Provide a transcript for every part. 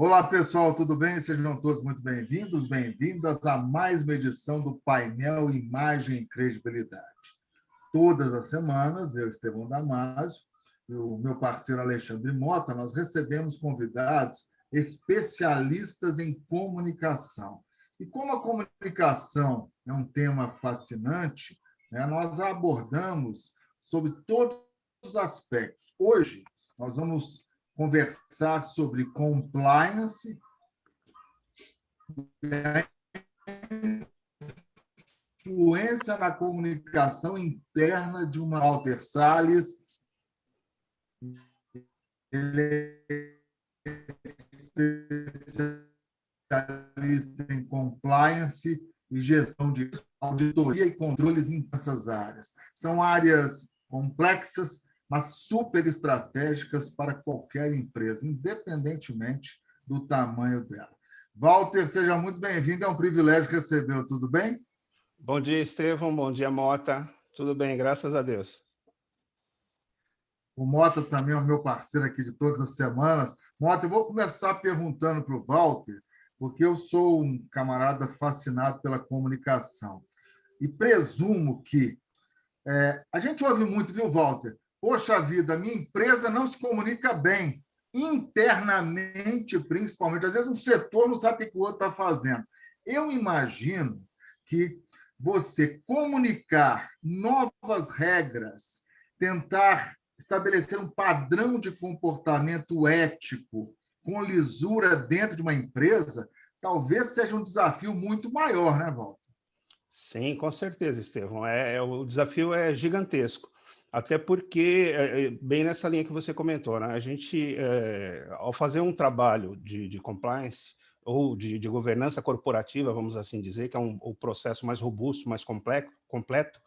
Olá, pessoal, tudo bem? Sejam todos muito bem-vindos, bem-vindas a mais uma edição do painel Imagem e Credibilidade. Todas as semanas, eu, Estevão Damasio, e o meu parceiro Alexandre Mota, nós recebemos convidados especialistas em comunicação. E como a comunicação é um tema fascinante, né, nós a abordamos sobre todos os aspectos. Hoje, nós vamos conversar sobre compliance e a influência na comunicação interna de uma Walter Salles. Ele é especialista em compliance e gestão de auditoria e controles em essas áreas. São áreas complexas, mas super estratégicas para qualquer empresa, independentemente do tamanho dela. Walter, seja muito bem-vindo, é um privilégio recebê-lo, tudo bem? Bom dia, Estevão, bom dia, Mota. Tudo bem, graças a Deus. O Mota também é o meu parceiro aqui de todas as semanas. Mota, eu vou começar perguntando para o Walter, porque eu sou um camarada fascinado pela comunicação. E presumo que a gente ouve muito, viu, Walter? Poxa vida, minha empresa não se comunica bem, internamente, principalmente. Às vezes um setor não sabe o que o outro está fazendo. Eu imagino que você comunicar novas regras, tentar estabelecer um padrão de comportamento ético com lisura dentro de uma empresa, talvez seja um desafio muito maior, né, Walter? Sim, com certeza, Estevão. O desafio é gigantesco. Até porque, bem nessa linha que você comentou, né? A gente, ao fazer um trabalho de compliance ou de governança corporativa, vamos assim dizer, que é o processo mais robusto, mais completo,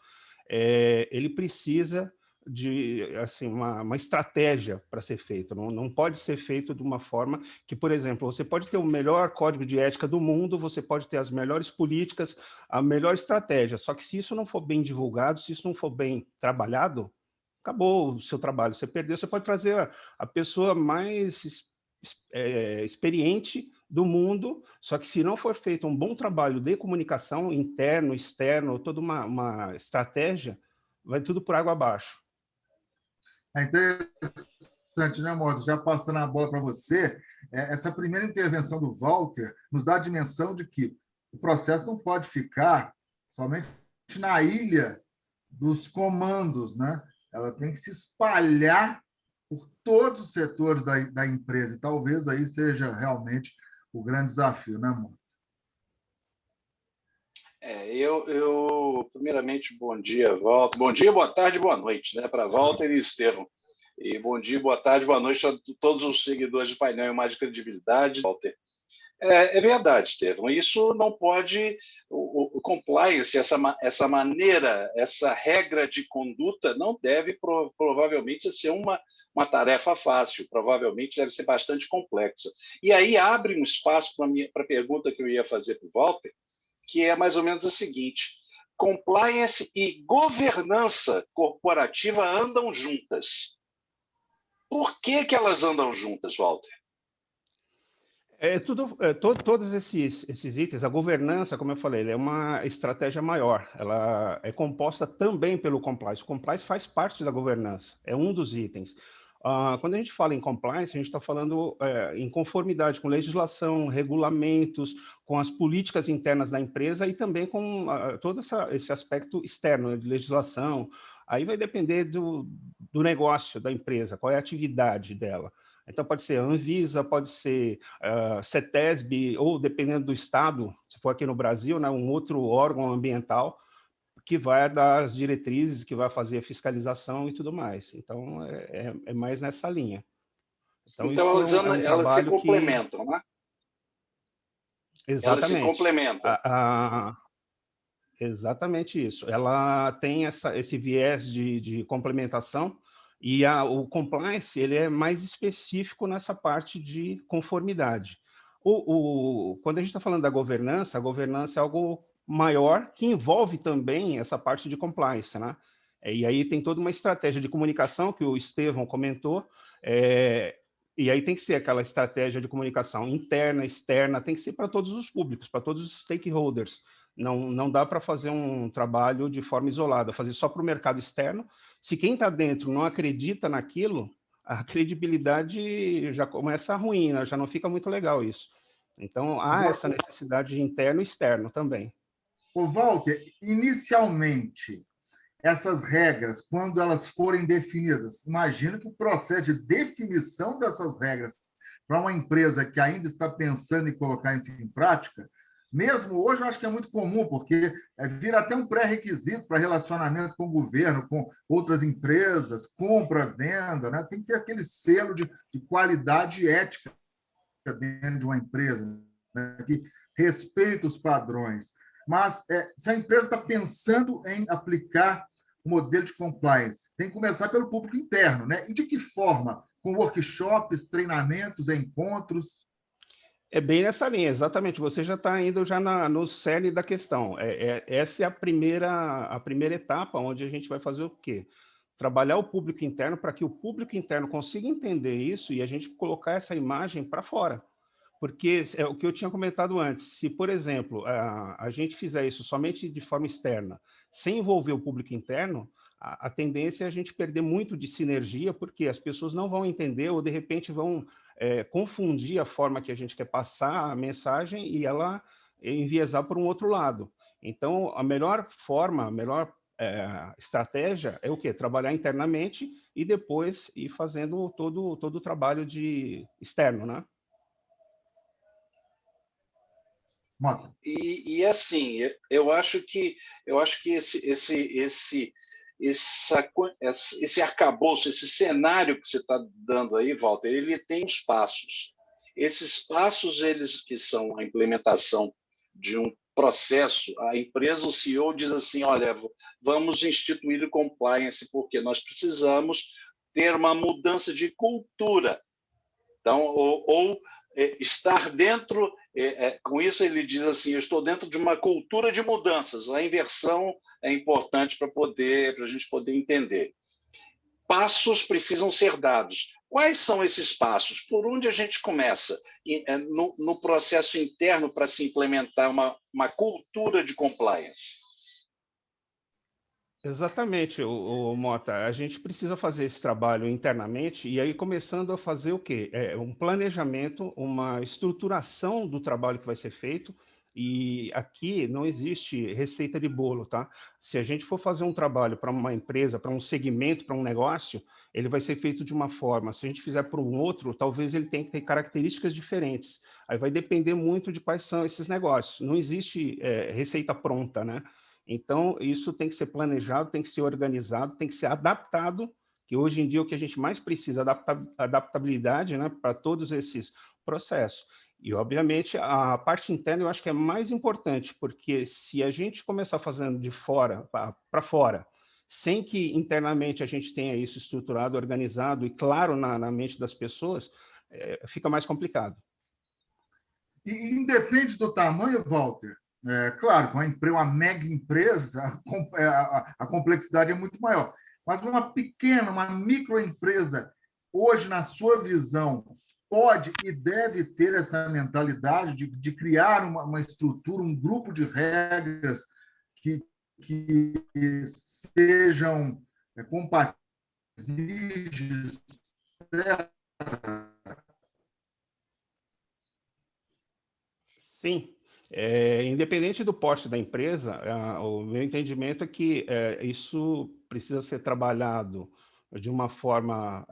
ele precisa de assim, uma estratégia para ser feito. Não pode ser feito de uma forma que, por exemplo, você pode ter o melhor código de ética do mundo, você pode ter as melhores políticas, a melhor estratégia, só que se isso não for bem divulgado, se isso não for bem trabalhado, acabou o seu trabalho, você perdeu. Você pode trazer a pessoa mais experiente do mundo, só que se não for feito um bom trabalho de comunicação interno, externo, toda uma estratégia, vai tudo por água abaixo. É interessante, né, Mota? Já passando a bola para você, essa primeira intervenção do Walter nos dá a dimensão de que o processo não pode ficar somente na ilha dos comandos, né? Ela tem que se espalhar por todos os setores da empresa, e talvez aí seja realmente o grande desafio, né, Mota? Primeiramente, bom dia, Walter. Bom dia, boa tarde, boa noite, né, para Walter e Estevão. E bom dia, boa tarde, boa noite a todos os seguidores do painel Imagem e Credibilidade, Walter. É verdade, Estevão, isso não pode, o compliance, essa maneira, essa regra de conduta não deve provavelmente ser uma tarefa fácil, provavelmente deve ser bastante complexa. E aí abre um espaço para a pergunta que eu ia fazer para o Walter, que é mais ou menos a seguinte: compliance e governança corporativa andam juntas. Por que elas andam juntas, Walter? Todos esses itens, a governança, como eu falei, ela é uma estratégia maior. Ela é composta também pelo compliance. O compliance faz parte da governança, é um dos itens. Quando a gente fala em compliance, a gente está falando em conformidade com legislação, regulamentos, com as políticas internas da empresa e também com todo esse aspecto externo, né, de legislação. Aí vai depender do negócio da empresa, qual é a atividade dela. Então, pode ser Anvisa, pode ser CETESB, ou, dependendo do estado, se for aqui no Brasil, né, um outro órgão ambiental que vai dar as diretrizes, que vai fazer a fiscalização e tudo mais. Então, é mais nessa linha. Então isso é um elas se trabalho complementam, né? Exatamente. Elas se complementam. Exatamente isso. Ela tem esse viés de complementação, e o compliance ele é mais específico nessa parte de conformidade. Quando a gente está falando da governança, a governança é algo maior que envolve também essa parte de compliance, né? E aí tem toda uma estratégia de comunicação que o Estevão comentou, E aí tem que ser aquela estratégia de comunicação interna, externa, tem que ser para todos os públicos, para todos os stakeholders. Não dá para fazer um trabalho de forma isolada, fazer só para o mercado externo. Se quem está dentro não acredita naquilo, a credibilidade já começa ruim, né? Já não fica muito legal isso. Então, há essa necessidade de interno e externo também. Ô, Walter, inicialmente, essas regras, quando elas forem definidas, imagino que o processo de definição dessas regras para uma empresa que ainda está pensando em colocar isso em prática, mesmo hoje eu acho que é muito comum, porque vira até um pré-requisito para relacionamento com o governo, com outras empresas, compra, venda, né? Tem que ter aquele selo de qualidade ética dentro de uma empresa, né? Que respeita os padrões. Mas se a empresa está pensando em aplicar o modelo de compliance, tem que começar pelo público interno, né? E de que forma? Com workshops, treinamentos, encontros? É bem nessa linha, exatamente. Você já está indo já no cerne da questão. Essa é a primeira etapa, onde a gente vai fazer o quê? Trabalhar o público interno para que o público interno consiga entender isso e a gente colocar essa imagem para fora. Porque é o que eu tinha comentado antes. Se, por exemplo, a gente fizer isso somente de forma externa, sem envolver o público interno, a tendência é a gente perder muito de sinergia, porque as pessoas não vão entender ou, de repente, vão confundir a forma que a gente quer passar a mensagem e ela enviesar por um outro lado. Então, a melhor forma, a melhor estratégia é o quê? Trabalhar internamente e depois ir fazendo todo o trabalho externo, né? E assim, eu acho que esse arcabouço, esse cenário que você está dando aí, Walter, ele tem os passos. Esses passos, eles que são a implementação de um processo, a empresa, o CEO diz assim, olha, vamos instituir o compliance, porque nós precisamos ter uma mudança de cultura. Então, ou estar dentro, com isso ele diz assim, eu estou dentro de uma cultura de mudanças, a inversão é importante para a gente poder entender. Passos precisam ser dados. Quais são esses passos? Por onde a gente começa no processo interno para se implementar uma cultura de compliance? Exatamente, Mota. A gente precisa fazer esse trabalho internamente e aí começando a fazer o quê? Um planejamento, uma estruturação do trabalho que vai ser feito. E aqui não existe receita de bolo, tá? Se a gente for fazer um trabalho para uma empresa, para um segmento, para um negócio, ele vai ser feito de uma forma. Se a gente fizer para um outro, talvez ele tenha que ter características diferentes. Aí vai depender muito de quais são esses negócios. Não existe receita pronta, né? Então, isso tem que ser planejado, tem que ser organizado, tem que ser adaptado, que hoje em dia o que a gente mais precisa é adaptabilidade, né, para todos esses processos. E, obviamente, a parte interna eu acho que é mais importante, porque se a gente começar fazendo de fora para fora, sem que internamente a gente tenha isso estruturado, organizado e claro na mente das pessoas, fica mais complicado. E independe do tamanho, Walter, claro, com uma mega empresa, a complexidade é muito maior. Mas uma pequena, uma microempresa, hoje, na sua visão, pode e deve ter essa mentalidade de criar uma estrutura, um grupo de regras que sejam compatíveis. Sim. Independente do porte da empresa, o meu entendimento é que isso precisa ser trabalhado de uma forma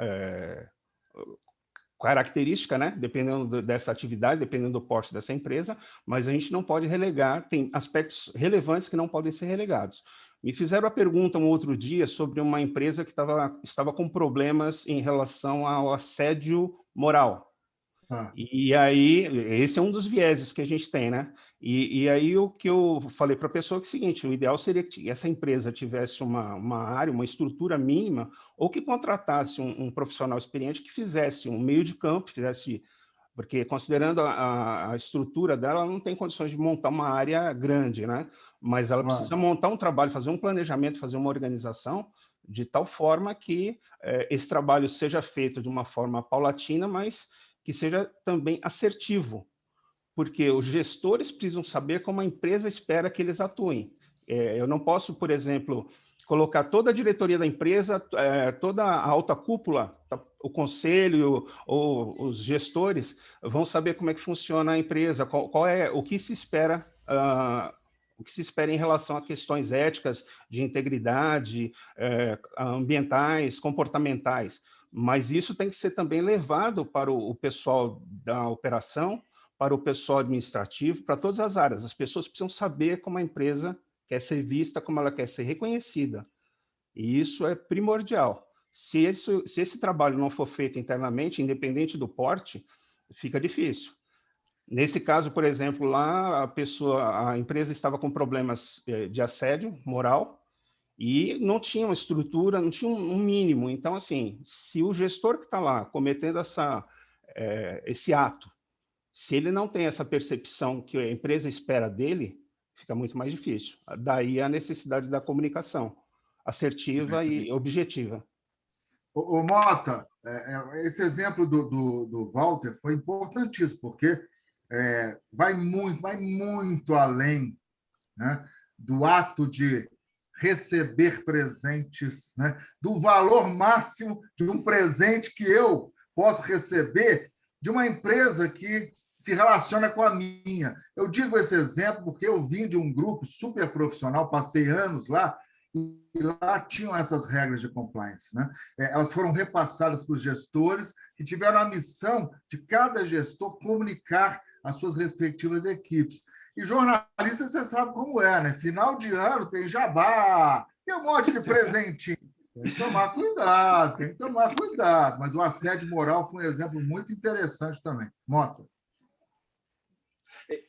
característica, né? Dependendo dessa atividade, dependendo do porte dessa empresa, mas a gente não pode relegar, tem aspectos relevantes que não podem ser relegados. Me fizeram a pergunta um outro dia sobre uma empresa que estava com problemas em relação ao assédio moral. E aí, esse é um dos vieses que a gente tem, né? E aí, o que eu falei para a pessoa é o seguinte, o ideal seria que essa empresa tivesse uma área, uma estrutura mínima, ou que contratasse um profissional experiente que fizesse um meio de campo, porque considerando a estrutura dela, ela não tem condições de montar uma área grande, né? Mas ela precisa montar um trabalho, fazer um planejamento, fazer uma organização de tal forma que esse trabalho seja feito de uma forma paulatina, mas que seja também assertivo, porque os gestores precisam saber como a empresa espera que eles atuem. Eu não posso, por exemplo, colocar toda a diretoria da empresa, toda a alta cúpula, o conselho ou os gestores vão saber como é que funciona a empresa, qual é o que se espera, o que se espera em relação a questões éticas, de integridade, ambientais, comportamentais. Mas isso tem que ser também levado para o pessoal da operação, para o pessoal administrativo, para todas as áreas. As pessoas precisam saber como a empresa quer ser vista, como ela quer ser reconhecida. E isso é primordial. Se esse trabalho não for feito internamente, independente do porte, fica difícil. Nesse caso, por exemplo, lá a empresa estava com problemas de assédio moral e não tinha uma estrutura, não tinha um mínimo. Então, assim, se o gestor que está lá cometendo esse ato, se ele não tem essa percepção que a empresa espera dele, fica muito mais difícil. Daí a necessidade da comunicação assertiva e objetiva. Ô Mota, esse exemplo do Walter foi importantíssimo, porque vai muito além, né, do ato de receber presentes, né, do valor máximo de um presente que eu posso receber de uma empresa que se relaciona com a minha. Eu digo esse exemplo porque eu vim de um grupo super profissional, passei anos lá, e lá tinham essas regras de compliance, né? Elas foram repassadas para os gestores, que tiveram a missão de cada gestor comunicar às suas respectivas equipes. E jornalista, você sabe como é, né? Final de ano tem jabá, tem um monte de presentinho. Tem que tomar cuidado, tem que tomar cuidado. Mas o assédio moral foi um exemplo muito interessante também. Mota.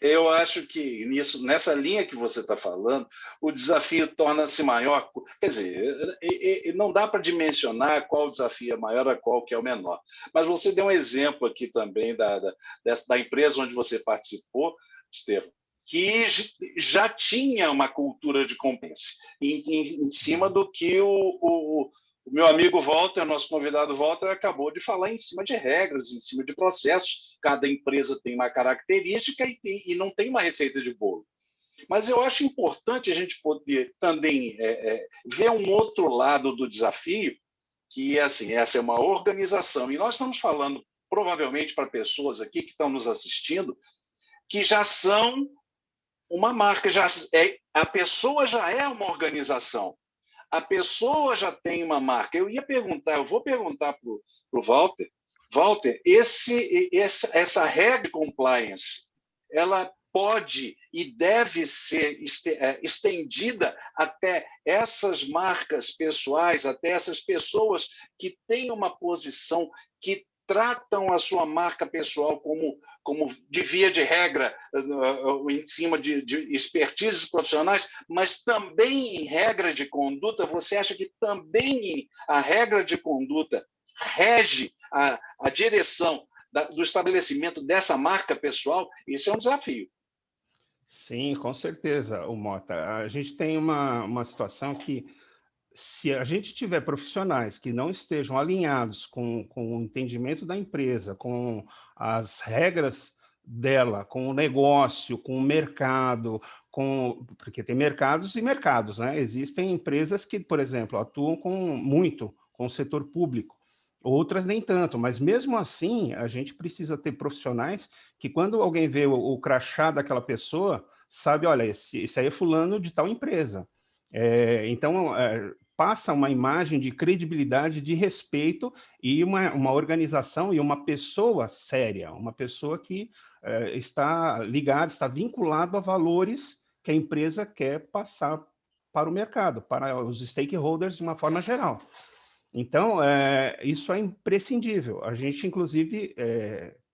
Eu acho que nessa linha que você está falando, o desafio torna-se maior. Quer dizer, não dá para dimensionar qual desafio é maior a qual que é o menor. Mas você deu um exemplo aqui também da empresa onde você participou, Estevam, que já tinha uma cultura de compliance em cima do que o meu amigo Walter, nosso convidado Walter, acabou de falar em cima de regras, em cima de processos. Cada empresa tem uma característica e não tem uma receita de bolo. Mas eu acho importante a gente poder também ver um outro lado do desafio, que é assim, essa é uma organização. E nós estamos falando, provavelmente, para pessoas aqui que estão nos assistindo, que já são uma marca, a pessoa já é uma organização. A pessoa já tem uma marca. Eu vou perguntar para o Walter. Walter, essa regra de compliance, ela pode e deve ser estendida até essas marcas pessoais, até essas pessoas que têm uma posição, que tratam a sua marca pessoal como de via de regra, em cima de expertises profissionais, mas também em regra de conduta. Você acha que também a regra de conduta rege a direção do estabelecimento dessa marca pessoal? Isso é um desafio. Sim, com certeza, Mota. A gente tem uma situação que, se a gente tiver profissionais que não estejam alinhados com o entendimento da empresa, com as regras dela, com o negócio, com o mercado, porque tem mercados e mercados, né? Existem empresas que, por exemplo, atuam muito com o setor público, outras nem tanto, mas mesmo assim a gente precisa ter profissionais que, quando alguém vê o crachá daquela pessoa, sabe, olha, esse aí é fulano de tal empresa. Então, passa uma imagem de credibilidade, de respeito e uma organização e uma pessoa séria, uma pessoa que está ligada, está vinculada a valores que a empresa quer passar para o mercado, para os stakeholders de uma forma geral. Então, isso é imprescindível. A gente, inclusive,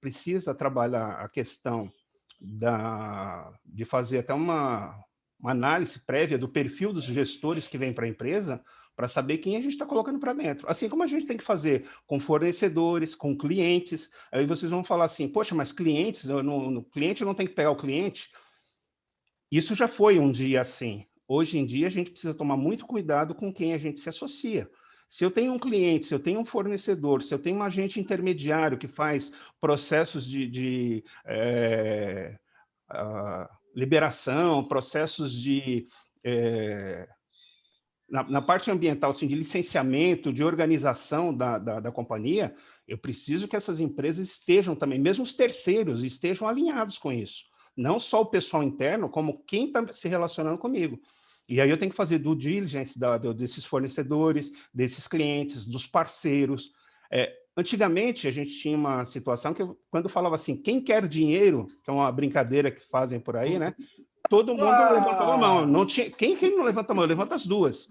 precisa trabalhar a questão de fazer até uma análise prévia do perfil dos gestores que vêm para a empresa, para saber quem a gente está colocando para dentro. Assim como a gente tem que fazer com fornecedores, com clientes. Aí vocês vão falar assim, poxa, mas clientes, cliente não tem que pegar o cliente? Isso já foi um dia assim. Hoje em dia, a gente precisa tomar muito cuidado com quem a gente se associa. Se eu tenho um cliente, se eu tenho um fornecedor, se eu tenho um agente intermediário que faz processos de liberação, processos de... na parte ambiental, assim, de licenciamento, de organização da companhia, eu preciso que essas empresas estejam também, mesmo os terceiros, estejam alinhados com isso. Não só o pessoal interno, como quem está se relacionando comigo. E aí eu tenho que fazer due diligence desses fornecedores, desses clientes, dos parceiros. Antigamente, a gente tinha uma situação que, quando falava assim, quem quer dinheiro, que é uma brincadeira que fazem por aí, né? Todo mundo levantava a mão. Não tinha... Quem não levanta a mão? Levanta as duas.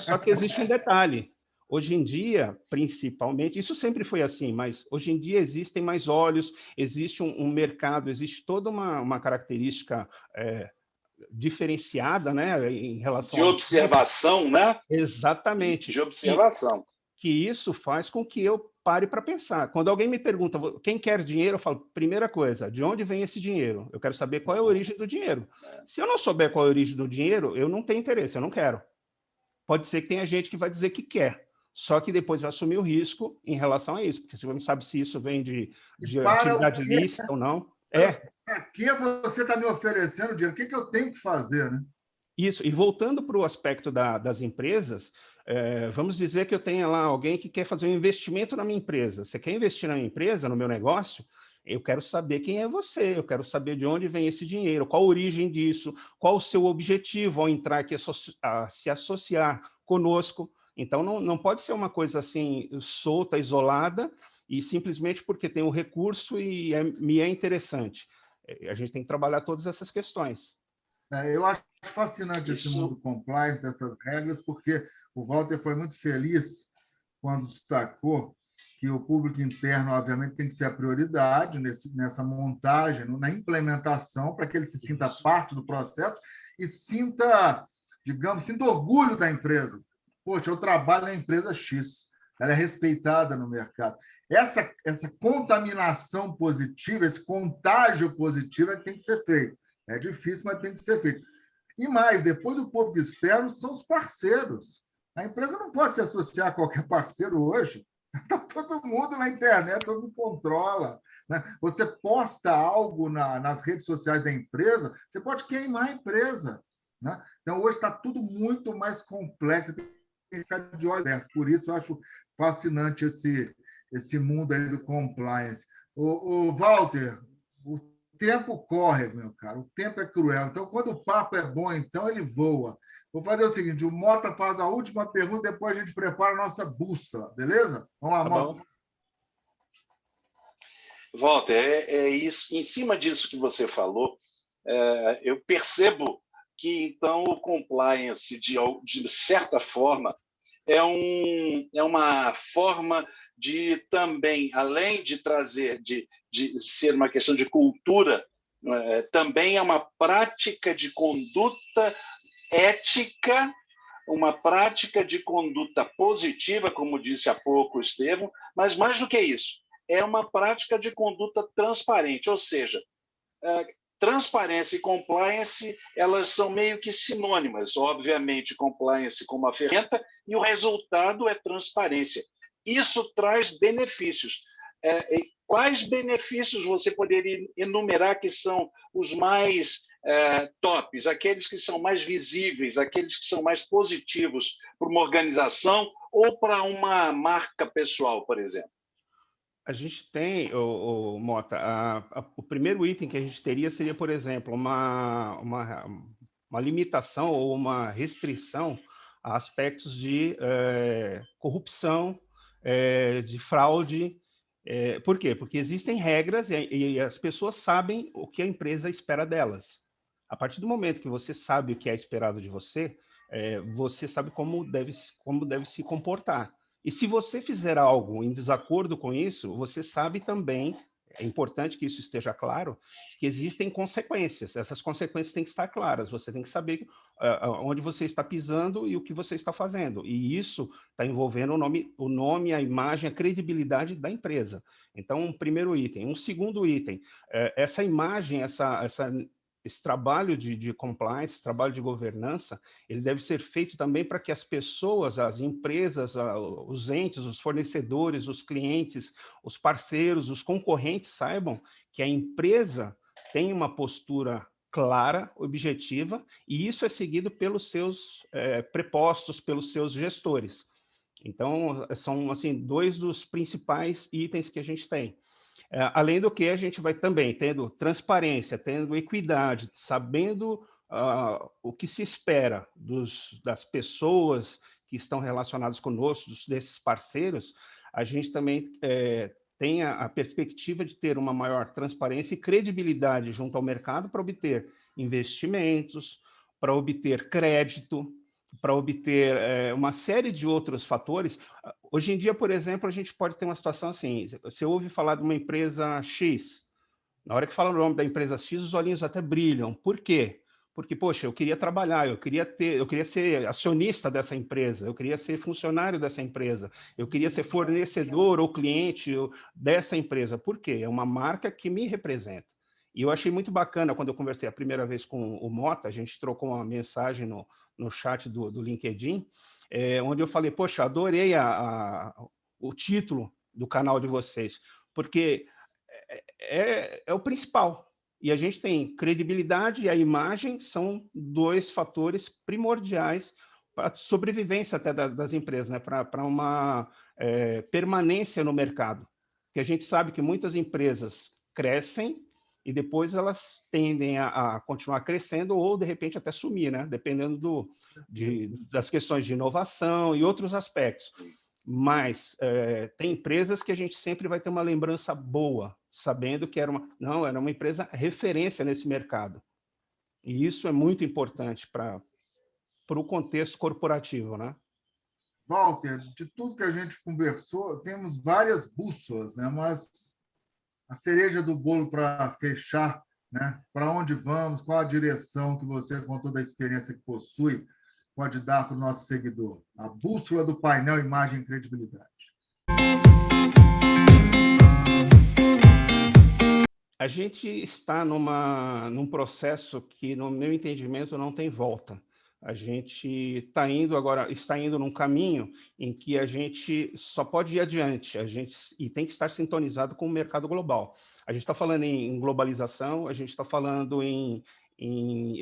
Só que existe um detalhe. Hoje em dia, principalmente, isso sempre foi assim, mas hoje em dia existem mais olhos, existe um mercado, existe toda uma característica diferenciada, né, em relação de observação, né? Exatamente. De observação. Que isso faz com que eu pare para pensar. Quando alguém me pergunta quem quer dinheiro, eu falo, primeira coisa, de onde vem esse dinheiro? Eu quero saber qual é a origem do dinheiro. Se eu não souber qual é a origem do dinheiro, eu não tenho interesse, eu não quero. Pode ser que tenha gente que vai dizer que quer, só que depois vai assumir o risco em relação a isso, porque você não sabe se isso vem de atividade ilícita ou não. Para que você está me oferecendo dinheiro? O que eu tenho que fazer, né? Isso, e voltando para o aspecto das empresas, vamos dizer que eu tenha lá alguém que quer fazer um investimento na minha empresa. Você quer investir na minha empresa, no meu negócio? Eu quero saber quem é você, eu quero saber de onde vem esse dinheiro, qual a origem disso, qual o seu objetivo ao entrar aqui a se associar conosco. Então, não pode ser uma coisa assim, solta, isolada, e simplesmente porque tem um recurso e me é interessante. A gente tem que trabalhar todas essas questões. Eu acho fascinante esse mundo compliance, dessas regras, porque o Walter foi muito feliz quando destacou que o público interno, obviamente, tem que ser a prioridade nessa montagem, na implementação, para que ele se sinta parte do processo e sinta, digamos, sinta orgulho da empresa. Poxa, eu trabalho na empresa X, ela é respeitada no mercado. Essa contaminação positiva, esse contágio positivo é que tem que ser feito. É difícil, mas tem que ser feito. E mais, depois do público externo, são os parceiros. A empresa não pode se associar a qualquer parceiro hoje. Está todo mundo na internet, todo mundo controla. Né? Você posta algo nas redes sociais da empresa, você pode queimar a empresa. Né? Então, hoje está tudo muito mais complexo, tem que ficar de olho aberto. Por isso, eu acho fascinante esse mundo aí do compliance. O Walter, o tempo corre, meu caro, o tempo é cruel. Então, quando o papo é bom, então ele voa. Vou fazer o seguinte, o Mota faz a última pergunta, depois a gente prepara a nossa bússola, beleza? Vamos lá, Mota. Walter, é isso. Em cima disso que você falou, eu percebo que, então, o compliance, de certa forma, é uma forma de também, além de trazer, de ser uma questão de cultura, também é uma prática de conduta ética, uma prática de conduta positiva, como disse há pouco o Estevão, mas mais do que isso, é uma prática de conduta transparente, ou seja, transparência e compliance, elas são meio que sinônimas. Obviamente, compliance como uma ferramenta e o resultado é transparência. Isso traz benefícios. Quais benefícios você poderia enumerar que são os mais tops, aqueles que são mais visíveis, aqueles que são mais positivos para uma organização ou para uma marca pessoal, por exemplo? A gente tem, Mota, o primeiro item que a gente teria seria, por exemplo, uma limitação ou uma restrição a aspectos de corrupção, de fraude. Por quê? Porque existem regras e as pessoas sabem o que a empresa espera delas. A partir do momento que você sabe o que é esperado de você, você sabe como deve se comportar. E se você fizer algo em desacordo com isso, você sabe também, é importante que isso esteja claro, que existem consequências. Essas consequências têm que estar claras. Você tem que saber onde você está pisando e o que você está fazendo. E isso está envolvendo o nome, a imagem, a credibilidade da empresa. Então, um primeiro item. Um segundo item, essa imagem, essa esse trabalho de compliance, esse trabalho de governança, ele deve ser feito também para que as pessoas, as empresas, os entes, os fornecedores, os clientes, os parceiros, os concorrentes saibam que a empresa tem uma postura clara, objetiva, e isso é seguido pelos seus prepostos, pelos seus gestores. Então, são assim, 2 dos principais itens que a gente tem. Além do que, a gente vai também tendo transparência, tendo equidade, sabendo o que se espera das pessoas que estão relacionadas conosco, desses parceiros, a gente também tem a perspectiva de ter uma maior transparência e credibilidade junto ao mercado para obter investimentos, para obter crédito, para obter uma série de outros fatores. Hoje em dia, por exemplo, a gente pode ter uma situação assim, você ouve falar de uma empresa X, na hora que fala o nome da empresa X, os olhinhos até brilham. Por quê? Porque, poxa, eu queria trabalhar, eu queria ser acionista dessa empresa, eu queria ser funcionário dessa empresa, eu queria ser fornecedor ou cliente dessa empresa. Por quê? É uma marca que me representa. E eu achei muito bacana quando eu conversei a primeira vez com o Mota, a gente trocou uma mensagem no chat do LinkedIn, onde eu falei, poxa, adorei o título do canal de vocês, porque é o principal. E a gente tem credibilidade e a imagem são 2 fatores primordiais para a sobrevivência até das empresas, né? Para uma permanência no mercado. Porque a gente sabe que muitas empresas crescem e depois elas tendem a continuar crescendo ou, de repente, até sumir, né? Dependendo das questões de inovação e outros aspectos. Mas tem empresas que a gente sempre vai ter uma lembrança boa, sabendo que era uma empresa referência nesse mercado. E isso é muito importante para o contexto corporativo, né? Walter, de tudo que a gente conversou, temos várias bússolas, né? Mas a cereja do bolo para fechar, né? Para onde vamos, qual a direção que você, com toda a experiência que possui, pode dar para o nosso seguidor? A bússola do painel Imagem e Credibilidade. A gente está num processo que, no meu entendimento, não tem volta. A gente está indo num caminho em que a gente só pode ir adiante, e tem que estar sintonizado com o mercado global. A gente está falando em globalização, a gente está falando em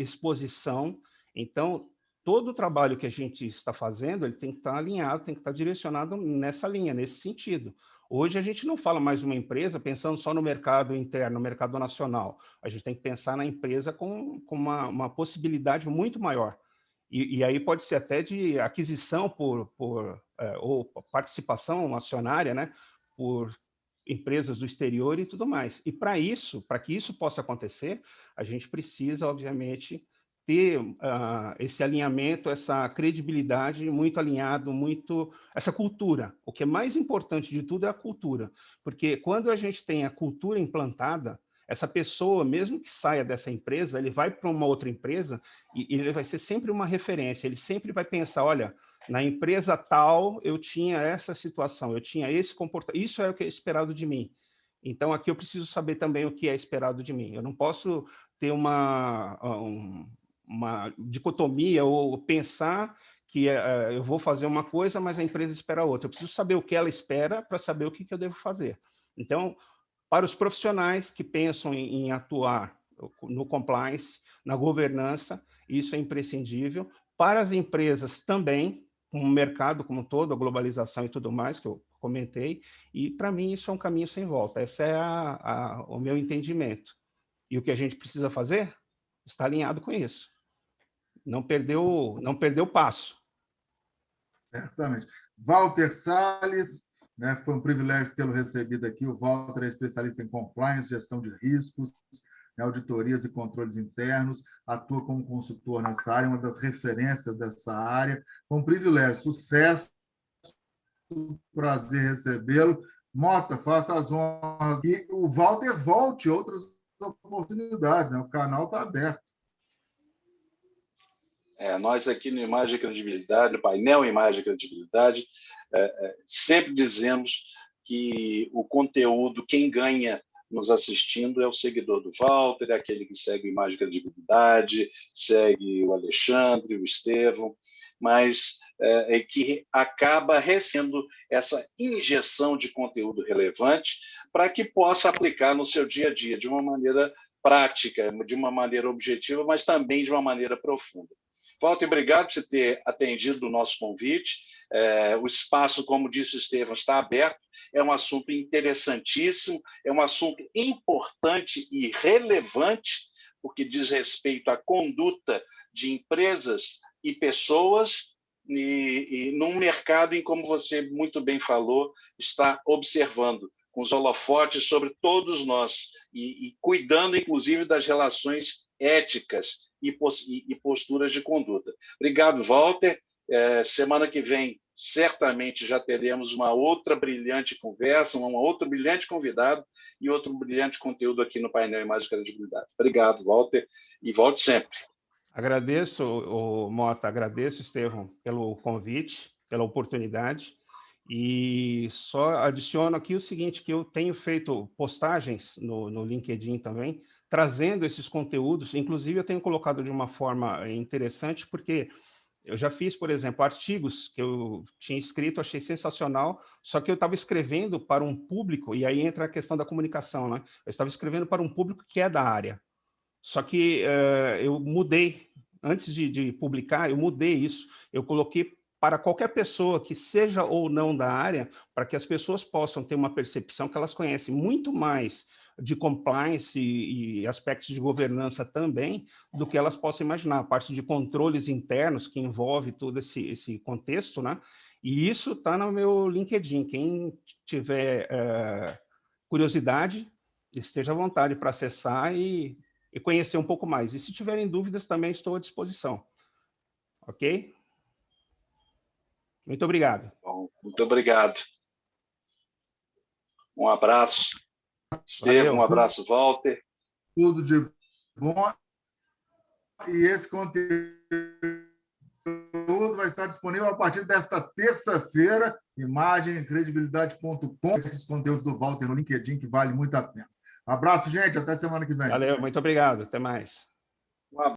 exposição, então todo o trabalho que a gente está fazendo, ele tem que estar alinhado, tem que estar direcionado nessa linha, nesse sentido. Hoje a gente não fala mais de uma empresa pensando só no mercado interno, no mercado nacional. A gente tem que pensar na empresa com uma possibilidade muito maior. E aí pode ser até de aquisição ou participação acionária, né, por empresas do exterior e tudo mais. E para que isso possa acontecer, a gente precisa, obviamente, ter esse alinhamento, essa credibilidade muito alinhado, essa cultura. O que é mais importante de tudo é a cultura, porque quando a gente tem a cultura implantada, essa pessoa, mesmo que saia dessa empresa, ele vai para uma outra empresa e ele vai ser sempre uma referência, ele sempre vai pensar, olha, na empresa tal eu tinha essa situação, eu tinha esse comportamento, isso é o que é esperado de mim. Então, aqui eu preciso saber também o que é esperado de mim. Eu não posso ter uma dicotomia ou pensar que eu vou fazer uma coisa, mas a empresa espera outra. Eu preciso saber o que ela espera para saber o que eu devo fazer. Então, para os profissionais que pensam em atuar no compliance, na governança, isso é imprescindível. Para as empresas também, o mercado como um todo, a globalização e tudo mais, que eu comentei, e para mim isso é um caminho sem volta. Esse é o meu entendimento. E o que a gente precisa fazer? Está alinhado com isso. Não perdeu o passo. Certamente. Walter Salles, né, foi um privilégio tê-lo recebido aqui. O Walter é especialista em compliance, gestão de riscos, auditorias e controles internos, atua como consultor nessa área, uma das referências dessa área. Foi um privilégio, sucesso, prazer recebê-lo. Mota, faça as honras. E o Walter volte outras oportunidades, né? O canal está aberto. Nós aqui no Imagem e Credibilidade, no painel Imagem e Credibilidade, sempre dizemos que o conteúdo, quem ganha nos assistindo é o seguidor do Walter, é aquele que segue o Imagem e Credibilidade, segue o Alexandre, o Estevão, mas que acaba recebendo essa injeção de conteúdo relevante para que possa aplicar no seu dia a dia de uma maneira prática, de uma maneira objetiva, mas também de uma maneira profunda. Walter, obrigado por você ter atendido o nosso convite. O espaço, como disse o Estevão, está aberto. É um assunto interessantíssimo, é um assunto importante e relevante, porque diz respeito à conduta de empresas e pessoas e num mercado em, como você muito bem falou, está observando com os holofotes sobre todos nós e cuidando, inclusive, das relações éticas e posturas de conduta. Obrigado, Walter. Semana que vem, certamente, já teremos uma outra brilhante conversa, um outro brilhante convidado e outro brilhante conteúdo aqui no painel Imagem e Credibilidade. Obrigado, Walter, e volte sempre. Agradeço, Mota, agradeço, Estevão, pelo convite, pela oportunidade, e só adiciono aqui o seguinte, que eu tenho feito postagens no LinkedIn também, trazendo esses conteúdos, inclusive eu tenho colocado de uma forma interessante, porque eu já fiz, por exemplo, artigos que eu tinha escrito, achei sensacional, só que eu estava escrevendo para um público, e aí entra a questão da comunicação, né? Eu estava escrevendo para um público que é da área. Só que eu mudei, antes de publicar, eu mudei isso. Eu coloquei para qualquer pessoa que seja ou não da área, para que as pessoas possam ter uma percepção que elas conhecem muito mais de compliance e aspectos de governança também, do que elas possam imaginar. A parte de controles internos, que envolve todo esse contexto, né? E isso está no meu LinkedIn. Quem tiver curiosidade, esteja à vontade para acessar e conhecer um pouco mais. E se tiverem dúvidas, também estou à disposição. Ok? Muito obrigado. Bom, muito obrigado. Um abraço, Estevão, um abraço, Walter. Tudo de bom. E esse conteúdo vai estar disponível a partir desta terça-feira, imagemcredibilidade.com, esses conteúdos do Walter no LinkedIn, que vale muito a pena. Um abraço, gente. Até semana que vem. Valeu, muito obrigado. Até mais. Um abraço.